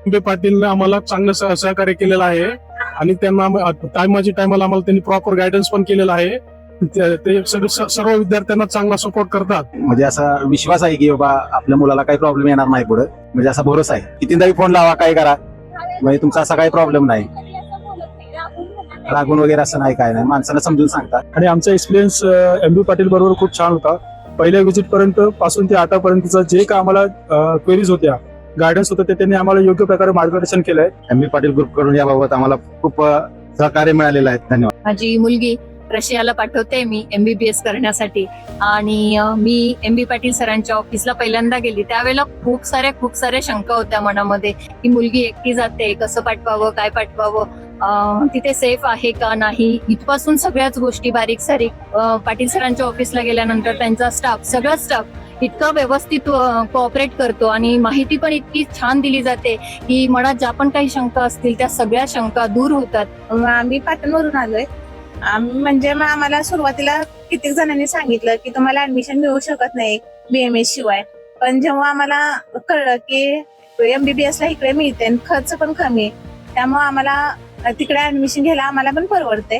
बे पाटीलने आम्हाला चांगलं सहकार्य केलेलं आहे आणि त्यांना टायमाला आम्हाला त्यांनी प्रॉपर गायडन्स पण केलेला आहे. ते सर्व विद्यार्थ्यांना चांगला सपोर्ट करतात. म्हणजे असा विश्वास आहे की बाबा आपल्या मुलाला काही प्रॉब्लेम येणार नाही पुढे, म्हणजे असा भरोसा आहे. कितीदाही फोन लावा, काय करा, म्हणजे तुमचा असा काही प्रॉब्लेम नाही. रागून वगैरे असं नाही, काय नाही, माणसाला समजून सांगतात. आणि आमचा एक्सपिरियन्स एम.बी. पाटील बरोबर खूप छान होता. पहिल्या व्हिजिट पर्यंत पासून ते आतापर्यंतचा जे काय आम्हाला क्वेरीज होत्या, गायडन्स होतं, ते त्यांनी आम्हाला योग्य प्रकारे मार्गदर्शन केलंय. एम.बी. पाटील ग्रुप कडून याबाबत आम्हाला खूप सहकार्य मिळालेलं आहे. धन्यवाद. माझी मुलगी रशियाला पाठवते मी MBBS करण्यासाठी आणि मी MB पाटील सरांच्या ऑफिसला पहिल्यांदा गेली. त्यावेळेला खूप साऱ्या शंका होत्या मनामध्ये की मुलगी एकटी जाते, कसं पाठवावं, काय पाठवावं, तिथे सेफ आहे का नाही, इथपासून सगळ्याच गोष्टी बारीक सारीक. पाटील सरांच्या ऑफिसला गेल्यानंतर त्यांचा सगळा स्टाफ इतका व्यवस्थित कोऑपरेट करतो आणि माहिती पण इतकी छान दिली जाते की मनात ज्या पण काही शंका असतील त्या सगळ्या शंका दूर होतात. आम्ही पाटणवरून आलोय. म्हणजे मग आम्हाला सुरुवातीला कित्येक जणांनी सांगितलं की तुम्हाला ऍडमिशन मिळू शकत नाही BMS शिवाय, पण जेव्हा आम्हाला कळलं की MBBS ला इकडे मिळते, खर्च पण कमी आहे, त्यामुळे आम्हाला तिकडे ऍडमिशन घ्यायला आम्हाला पण परवडते.